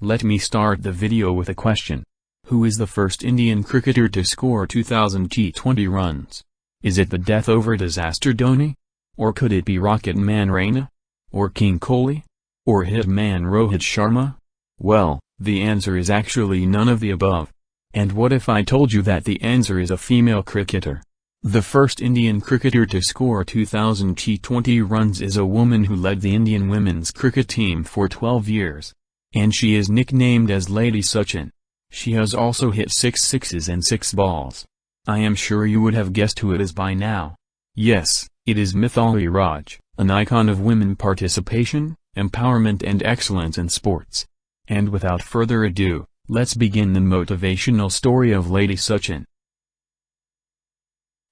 Let me start the video with a question. Who is the first Indian cricketer to score 2000 T20 runs? Is it the death over disaster Dhoni? Or could it be Rocket Man Raina? Or King Kohli? Or Hitman Rohit Sharma? Well, the answer is actually none of the above. And what if I told you that the answer is a female cricketer? The first Indian cricketer to score 2000 T20 runs is a woman who led the Indian women's cricket team for 12 years. And she is nicknamed as Lady Sachin. She has also hit 6 sixes and 6 balls. I am sure you would have guessed who it is by now. Yes, it is Mithali Raj, an icon of women participation, empowerment and excellence in sports. And without further ado, let's begin the motivational story of Lady Sachin.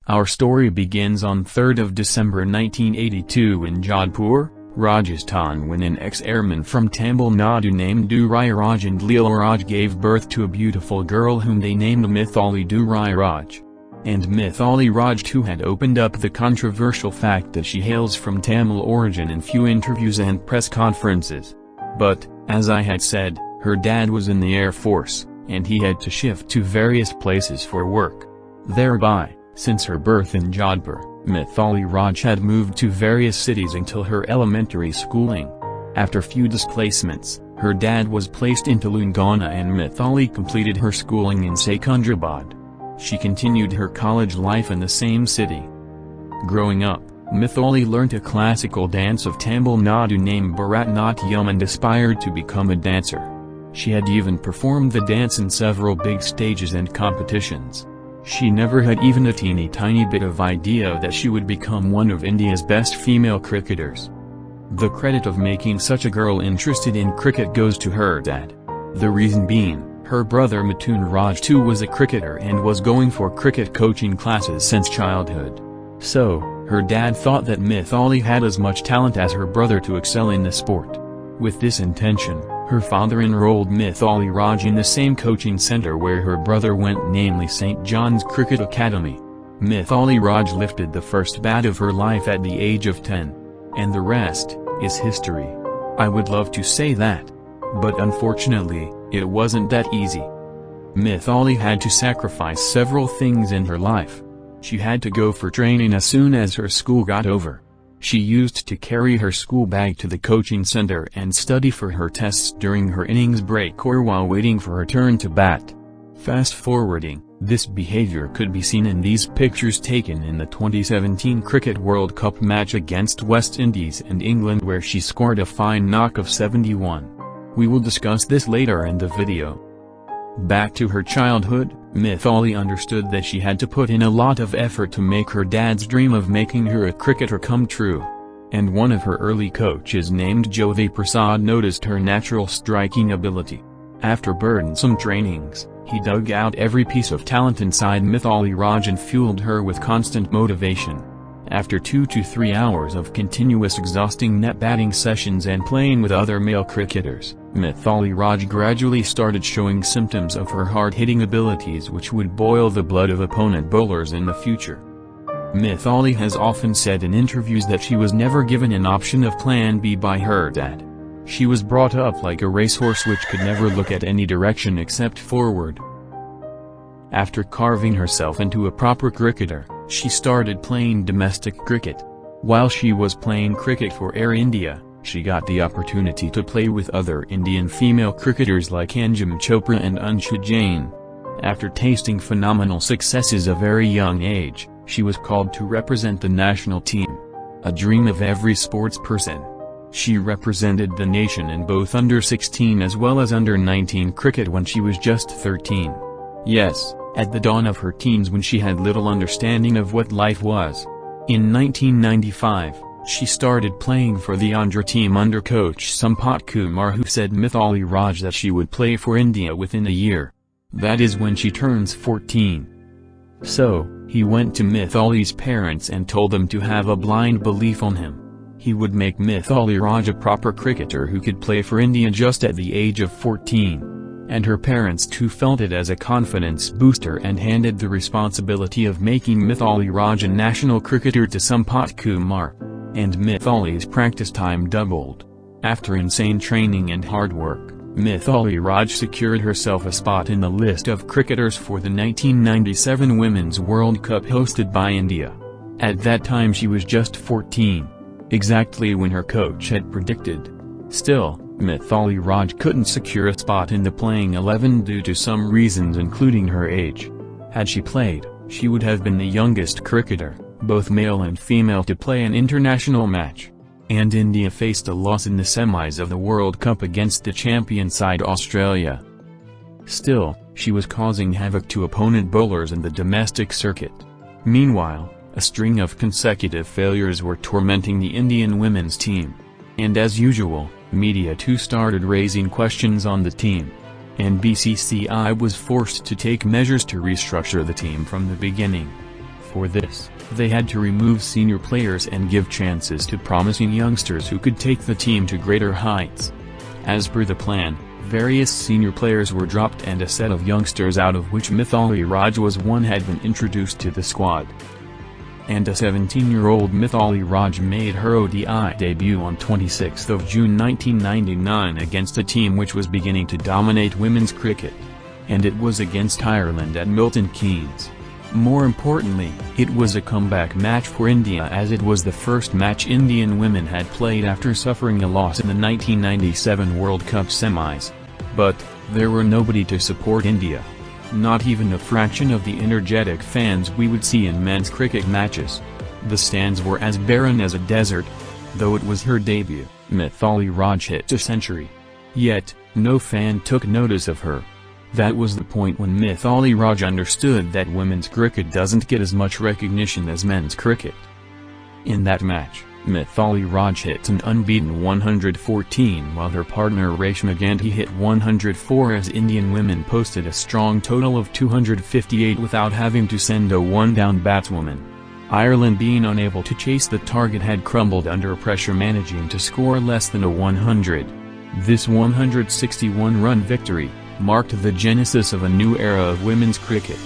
Our story begins on 3rd of December 1982 in Jodhpur, Rajasthan, when an ex-airman from Tamil Nadu named Durai Raj and Leela Raj gave birth to a beautiful girl whom they named Mithali Durai Raj. And Mithali Raj too had opened up the controversial fact that she hails from Tamil origin in few interviews and press conferences. But, as I had said, her dad was in the Air Force, and he had to shift to various places for work. Thereby, since her birth in Jodhpur, Mithali Raj had moved to various cities until her elementary schooling. After few displacements, her dad was placed into Lungana and Mithali completed her schooling in Secunderabad. She continued her college life in the same city. Growing up, Mithali learnt a classical dance of Tamil Nadu named Bharatanatyam and aspired to become a dancer. She had even performed the dance in several big stages and competitions. She never had even a teeny tiny bit of idea that she would become one of India's best female cricketers. The credit of making such a girl interested in cricket goes to her dad. The reason being, her brother Mithu Raj too was a cricketer and was going for cricket coaching classes since childhood. So, her dad thought that Mithali had as much talent as her brother to excel in the sport. With this intention, her father enrolled Mithali Raj in the same coaching center where her brother went, namely St. John's Cricket Academy. Mithali Raj lifted the first bat of her life at the age of 10. And the rest is history. I would love to say that. But unfortunately, it wasn't that easy. Mithali had to sacrifice several things in her life. She had to go for training as soon as her school got over. She used to carry her school bag to the coaching center and study for her tests during her innings break or while waiting for her turn to bat. Fast forwarding, this behavior could be seen in these pictures taken in the 2017 Cricket World Cup match against West Indies and England, where she scored a fine knock of 71. We will discuss this later in the video. Back to her childhood, Mithali understood that she had to put in a lot of effort to make her dad's dream of making her a cricketer come true. And one of her early coaches named Jyothi Prasad noticed her natural striking ability. After burdensome trainings, he dug out every piece of talent inside Mithali Raj and fueled her with constant motivation. After 2 to 3 hours of continuous exhausting net batting sessions and playing with other male cricketers, Mithali Raj gradually started showing symptoms of her hard-hitting abilities, which would boil the blood of opponent bowlers in the future. Mithali has often said in interviews that she was never given an option of Plan B by her dad. She was brought up like a racehorse which could never look at any direction except forward. After carving herself into a proper cricketer, she started playing domestic cricket. While she was playing cricket for Air India, she got the opportunity to play with other Indian female cricketers like Anjum Chopra and Anshu Jain. After tasting phenomenal successes at a very young age, she was called to represent the national team. A dream of every sports person. She represented the nation in both under-16 as well as under-19 cricket when she was just 13. Yes, at the dawn of her teens, when she had little understanding of what life was. In 1995, she started playing for the Andhra team under coach Sampat Kumar, who said Mithali Raj that she would play for India within a year. That is when she turns 14. So, he went to Mithali's parents and told them to have a blind belief on him. He would make Mithali Raj a proper cricketer who could play for India just at the age of 14. And her parents too felt it as a confidence booster and handed the responsibility of making Mithali Raj a national cricketer to Sampat Kumar. And Mithali's practice time doubled. After insane training and hard work, Mithali Raj secured herself a spot in the list of cricketers for the 1997 Women's World Cup hosted by India. At that time she was just 14, exactly when her coach had predicted. Still, Mithali Raj couldn't secure a spot in the playing 11 due to some reasons including her age. Had she played, she would have been the youngest cricketer, both male and female, to play an international match. And India faced a loss in the semis of the World Cup against the champion side Australia. Still, she was causing havoc to opponent bowlers in the domestic circuit. Meanwhile, a string of consecutive failures were tormenting the Indian women's team. And as usual, media too started raising questions on the team. And BCCI was forced to take measures to restructure the team from the beginning. For this, they had to remove senior players and give chances to promising youngsters who could take the team to greater heights. As per the plan, various senior players were dropped and a set of youngsters, out of which Mithali Raj was one, had been introduced to the squad. And a 17-year-old Mithali Raj made her ODI debut on 26 June 1999 against a team which was beginning to dominate women's cricket. And it was against Ireland at Milton Keynes. More importantly, it was a comeback match for India, as it was the first match Indian women had played after suffering a loss in the 1997 World Cup semis. But, there were nobody to support India. Not even a fraction of the energetic fans we would see in men's cricket matches. The stands were as barren as a desert. Though it was her debut, Mithali Raj hit a century. Yet, no fan took notice of her. That was the point when Mithali Raj understood that women's cricket doesn't get as much recognition as men's cricket. In that match, Mithali Raj hit an unbeaten 114 while her partner Reshma Gandhi hit 104, as Indian women posted a strong total of 258 without having to send a one-down batswoman. Ireland, being unable to chase the target, had crumbled under pressure, managing to score less than a 100. This 161-run victory marked the genesis of a new era of women's cricket.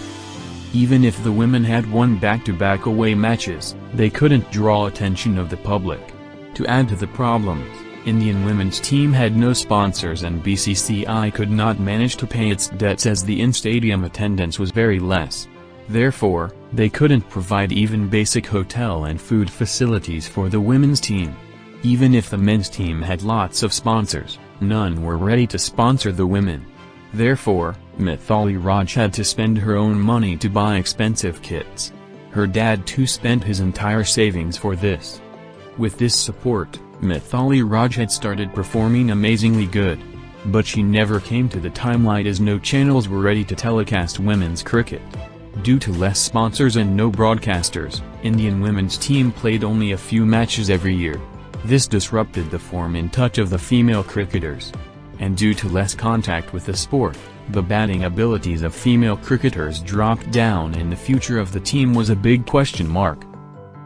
Even if the women had won back-to-back away matches, they couldn't draw attention of the public. To add to the problems, Indian women's team had no sponsors and BCCI could not manage to pay its debts, as the in-stadium attendance was very less. Therefore, they couldn't provide even basic hotel and food facilities for the women's team. Even if the men's team had lots of sponsors, none were ready to sponsor the women. Therefore, Mithali Raj had to spend her own money to buy expensive kits. Her dad too spent his entire savings for this. With this support, Mithali Raj had started performing amazingly good. But she never came to the limelight, as no channels were ready to telecast women's cricket. Due to less sponsors and no broadcasters, Indian women's team played only a few matches every year. This disrupted the form and touch of the female cricketers. And due to less contact with the sport, the batting abilities of female cricketers dropped down and the future of the team was a big question mark.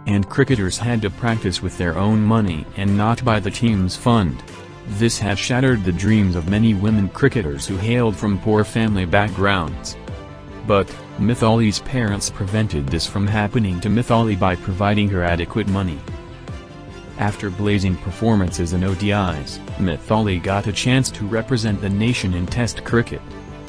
And cricketers had to practice with their own money and not by the team's fund. This had shattered the dreams of many women cricketers who hailed from poor family backgrounds. But, Mithali's parents prevented this from happening to Mithali by providing her adequate money. After blazing performances in ODIs, Mithali got a chance to represent the nation in Test cricket.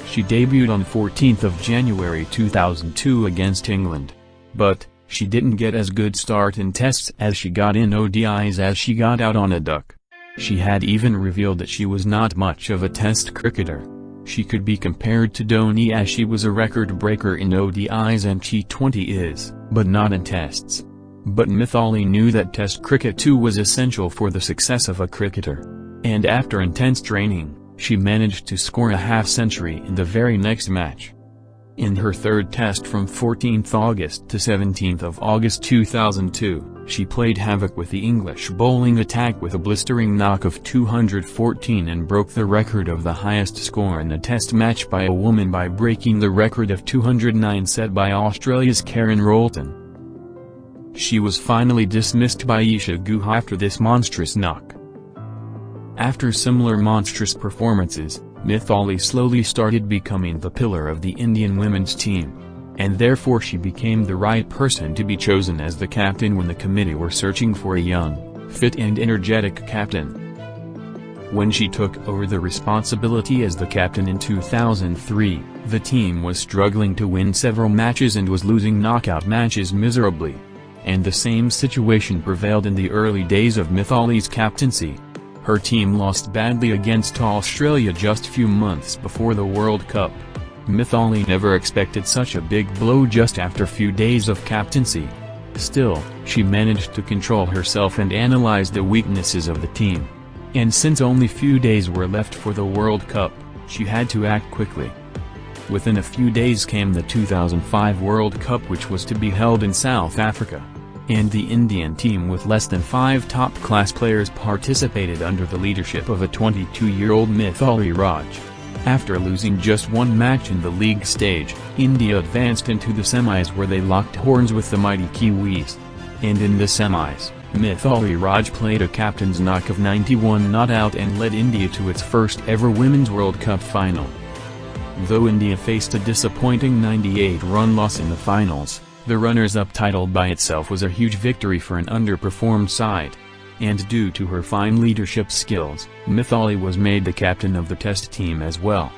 She debuted on 14 January 2002 against England. But, she didn't get as good start in Tests as she got in ODIs, as she got out on a duck. She had even revealed that she was not much of a Test cricketer. She could be compared to Dhoni, as she was a record breaker in ODIs and T20 is, but not in Tests. But Mithali knew that Test cricket too was essential for the success of a cricketer. And after intense training, she managed to score a half-century in the very next match. In her third Test from 14 August to 17 August 2002, she played havoc with the English bowling attack with a blistering knock of 214 and broke the record of the highest score in a Test match by a woman by breaking the record of 209 set by Australia's Karen Rolton. She was finally dismissed by Isha Guha after this monstrous knock. After similar monstrous performances, Mithali slowly started becoming the pillar of the Indian women's team. And therefore she became the right person to be chosen as the captain when the committee were searching for a young, fit and energetic captain. When she took over the responsibility as the captain in 2003, the team was struggling to win several matches and was losing knockout matches miserably. And the same situation prevailed in the early days of Mithali's captaincy. Her team lost badly against Australia just few months before the World Cup. Mithali never expected such a big blow just after few days of captaincy. Still, she managed to control herself and analyze the weaknesses of the team. And since only few days were left for the World Cup, she had to act quickly. Within a few days came the 2005 World Cup, which was to be held in South Africa. And the Indian team with less than 5 top-class players participated under the leadership of a 22-year-old Mithali Raj. After losing just one match in the league stage, India advanced into the semis where they locked horns with the mighty Kiwis. And in the semis, Mithali Raj played a captain's knock of 91 not out and led India to its first ever Women's World Cup final. Though India faced a disappointing 98-run loss in the finals, the runners-up title by itself was a huge victory for an underperformed side. And due to her fine leadership skills, Mithali was made the captain of the Test team as well.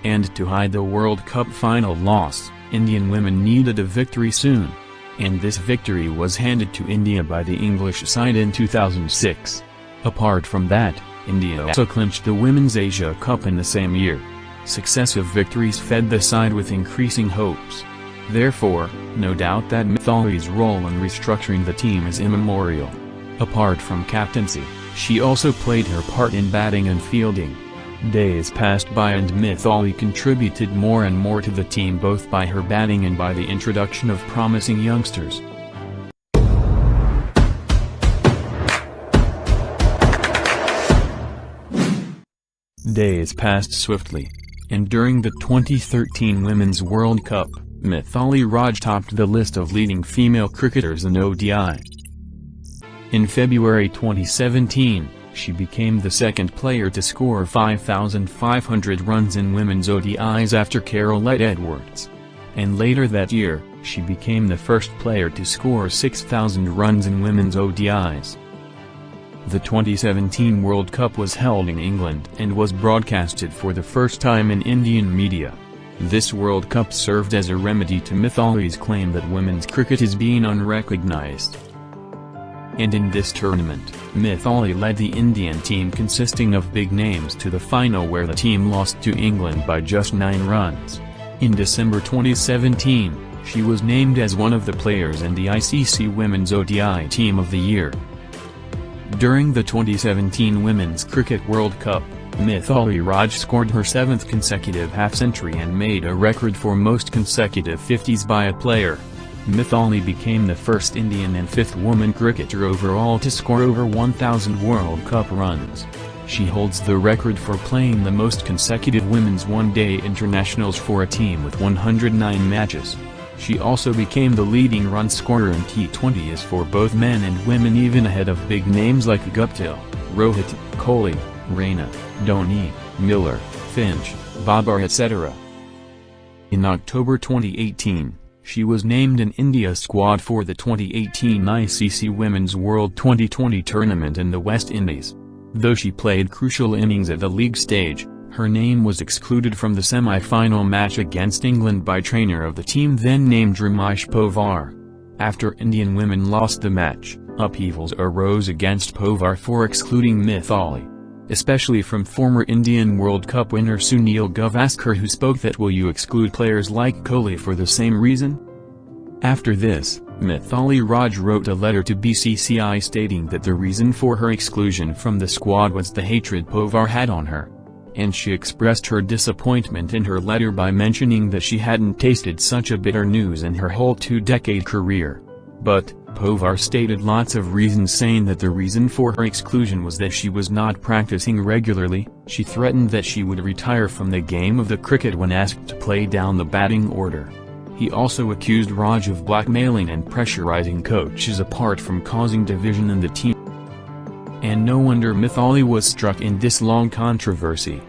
And to hide the World Cup final loss, Indian women needed a victory soon. And this victory was handed to India by the English side in 2006. Apart from that, India also clinched the Women's Asia Cup in the same year. Successive victories fed the side with increasing hopes. Therefore, no doubt that Mithali's role in restructuring the team is immemorial. Apart from captaincy, she also played her part in batting and fielding. Days passed by and Mithali contributed more and more to the team both by her batting and by the introduction of promising youngsters. Days passed swiftly. And during the 2013 Women's World Cup, Mithali Raj topped the list of leading female cricketers in ODI. In February 2017, she became the second player to score 5,500 runs in women's ODIs after Carolette Edwards. And later that year, she became the first player to score 6,000 runs in women's ODIs. The 2017 World Cup was held in England and was broadcasted for the first time in Indian media. This World Cup served as a remedy to Mithali's claim that women's cricket is being unrecognized. And in this tournament, Mithali led the Indian team consisting of big names to the final where the team lost to England by just 9 runs. In December 2017, she was named as one of the players in the ICC Women's ODI Team of the Year. During the 2017 Women's Cricket World Cup, Mithali Raj scored her 7th consecutive half-century and made a record for most consecutive 50s by a player. Mithali became the first Indian and 5th woman cricketer overall to score over 1,000 World Cup runs. She holds the record for playing the most consecutive women's one-day internationals for a team with 109 matches. She also became the leading run scorer in T20s for both men and women, even ahead of big names like Guptill, Rohit, Kohli, Raina, Dhoni, Miller, Finch, Babar etc. In October 2018, she was named in India's squad for the 2018 ICC Women's World T20 tournament in the West Indies. Though she played crucial innings at the league stage, her name was excluded from the semi-final match against England by trainer of the team then named Ramesh Povar. After Indian women lost the match, upheavals arose against Povar for excluding Mithali, especially from former Indian World Cup winner Sunil Gavaskar, who spoke that will you exclude players like Kohli for the same reason? After this, Mithali Raj wrote a letter to BCCI stating that the reason for her exclusion from the squad was the hatred Povar had on her. And she expressed her disappointment in her letter by mentioning that she hadn't tasted such a bitter news in her whole 2-decade career. But, Povar stated lots of reasons, saying that the reason for her exclusion was that she was not practicing regularly. She threatened that she would retire from the game of the cricket when asked to play down the batting order. He also accused Raj of blackmailing and pressurizing coaches apart from causing division in the team. And no wonder Mithali was struck in this long controversy.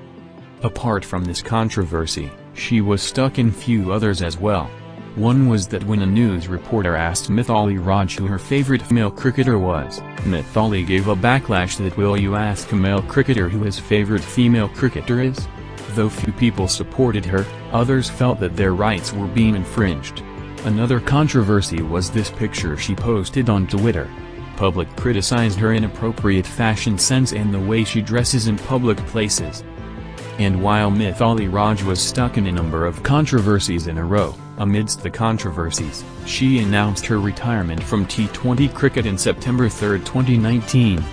Apart from this controversy, she was stuck in few others as well. One was that when a news reporter asked Mithali Raj who her favorite female cricketer was, Mithali gave a backlash that will you ask a male cricketer who his favorite female cricketer is? Though few people supported her, others felt that their rights were being infringed. Another controversy was this picture she posted on Twitter. Public criticized her inappropriate fashion sense and the way she dresses in public places. And while Mithali Raj was stuck in a number of controversies in a row, amidst the controversies, she announced her retirement from T20 cricket in September 3, 2019.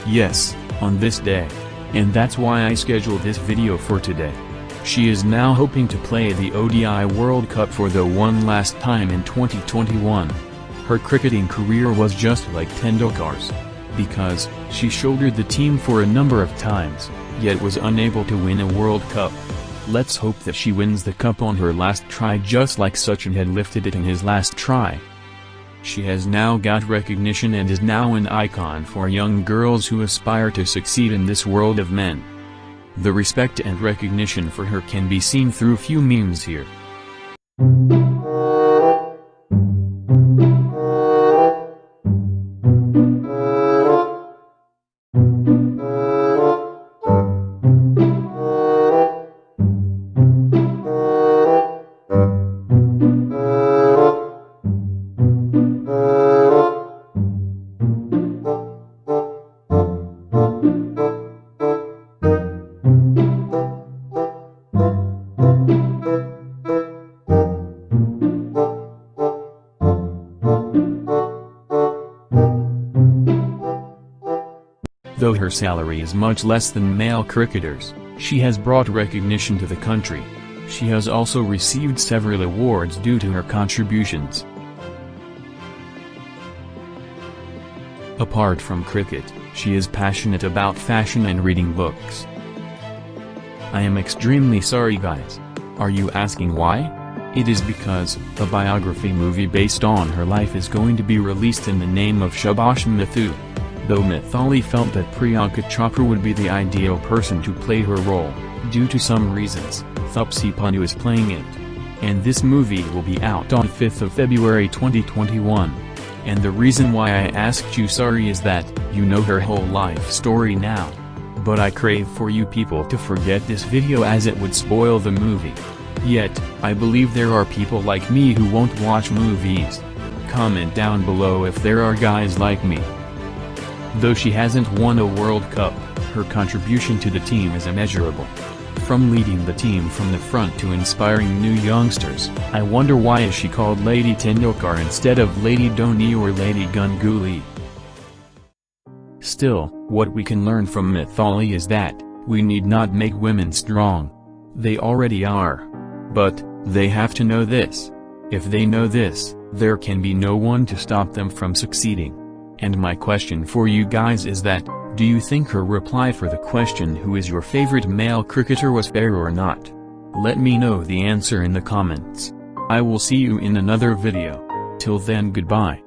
Yes, on this day. And that's why I scheduled this video for today. She is now hoping to play the ODI World Cup for the one last time in 2021. Her cricketing career was just like Tendulkar's. Because, she shouldered the team for a number of times, yet was unable to win a World Cup. Let's hope that she wins the cup on her last try just like Sachin had lifted it in his last try. She has now got recognition and is now an icon for young girls who aspire to succeed in this world of men. The respect and recognition for her can be seen through few memes here. Though her salary is much less than male cricketers, she has brought recognition to the country. She has also received several awards due to her contributions. Apart from cricket, she is passionate about fashion and reading books. I am extremely sorry guys. Are you asking why? It is because a biography movie based on her life is going to be released in the name of Shabash Mithu. Though Mithali felt that Priyanka Chopra would be the ideal person to play her role, due to some reasons, Thupsi Pannu is playing it. And this movie will be out on 5th of February 2021. And the reason why I asked you sorry is that, you know her whole life story now. But I crave for you people to forget this video as it would spoil the movie. Yet, I believe there are people like me who won't watch movies. Comment down below if there are guys like me. Though she hasn't won a World Cup, her contribution to the team is immeasurable. From leading the team from the front to inspiring new youngsters, I wonder why is she called Lady Tendulkar instead of Lady Dhoni or Lady Ganguly. Still, what we can learn from Mithali is that, we need not make women strong. They already are. But, they have to know this. If they know this, there can be no one to stop them from succeeding. And my question for you guys is that, do you think her reply for the question who is your favorite male cricketer was fair or not? Let me know the answer in the comments. I will see you in another video. Till then, goodbye.